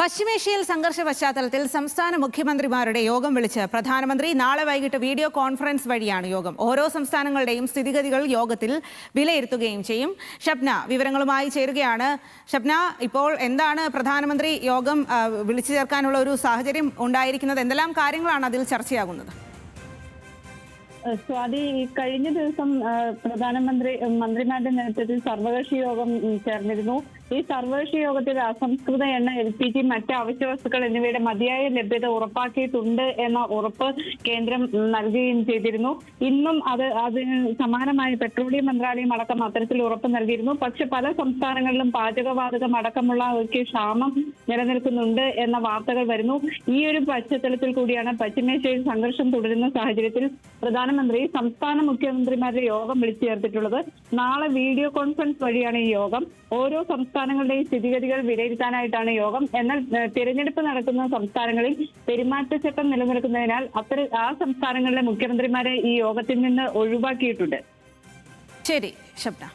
പശ്ചിമേഷ്യയിൽ സംഘർഷ പശ്ചാത്തലത്തിൽ സംസ്ഥാന മുഖ്യമന്ത്രിമാരുടെ യോഗം വിളിച്ച് പ്രധാനമന്ത്രി നാളെ വൈകിട്ട് വീഡിയോ കോൺഫറൻസ് വഴിയാണ് യോഗം. ഓരോ സംസ്ഥാനങ്ങളുടെയും സ്ഥിതിഗതികൾ യോഗത്തിൽ വിലയിരുത്തുകയും ചെയ്യും. ഷബ്ന വിവരങ്ങളുമായി ചേരുകയാണ്. ഷബ്ന, ഇപ്പോൾ എന്താണ് പ്രധാനമന്ത്രി യോഗം വിളിച്ചു ചേർക്കാനുള്ള ഒരു സാഹചര്യം ഉണ്ടായിരിക്കുന്നത്? എന്തെല്ലാം കാര്യങ്ങളാണ് അതിൽ ചർച്ചയാകുന്നത്? സ്വാതി, കഴിഞ്ഞ ദിവസം മന്ത്രിമാരുടെ നേതൃത്വത്തിൽ സർവകക്ഷി യോഗം ചേർന്നിരുന്നു. ഈ സർവകക്ഷി യോഗത്തിൽ അസംസ്കൃത എണ്ണ, LPG, മറ്റ് അവശ്യ വസ്തുക്കൾ എന്നിവയുടെ മതിയായ ലഭ്യത ഉറപ്പാക്കിയിട്ടുണ്ട് എന്ന ഉറപ്പ് കേന്ദ്രം നൽകുകയും ചെയ്തിരുന്നു. ഇന്നും അതിന് സമാനമായി പെട്രോളിയം മന്ത്രാലയം അടക്കം അത്തരത്തിൽ ഉറപ്പ് നൽകിയിരുന്നു. പക്ഷെ പല സംസ്ഥാനങ്ങളിലും പാചകവാതകം അടക്കമുള്ളവയ്ക്ക് ക്ഷാമം നിലനിൽക്കുന്നുണ്ട് എന്ന വാർത്തകൾ വരുന്നു. ഈ ഒരു പശ്ചാത്തലത്തിൽ കൂടിയാണ് പശ്ചിമേഷ്യയിൽ സംഘർഷം തുടരുന്ന സാഹചര്യത്തിൽ പ്രധാനമന്ത്രി സംസ്ഥാന മുഖ്യമന്ത്രിമാരുടെ യോഗം വിളിച്ചു ചേർത്തിട്ടുള്ളത്. നാളെ വീഡിയോ കോൺഫറൻസ് വഴിയാണ് ഈ യോഗം. ഓരോ സംസ്ഥാനങ്ങളുടെയും സ്ഥിതിഗതികൾ വിലയിരുത്താനായിട്ടാണ് യോഗം. എന്നാൽ തിരഞ്ഞെടുപ്പ് നടക്കുന്ന സംസ്ഥാനങ്ങളിൽ പെരുമാറ്റച്ചട്ടം നിലനിൽക്കുന്നതിനാൽ ആ സംസ്ഥാനങ്ങളിലെ മുഖ്യമന്ത്രിമാരെ ഈ യോഗത്തിൽ നിന്ന് ഒഴിവാക്കിയിട്ടുണ്ട്. ശരി ഷബ്ന.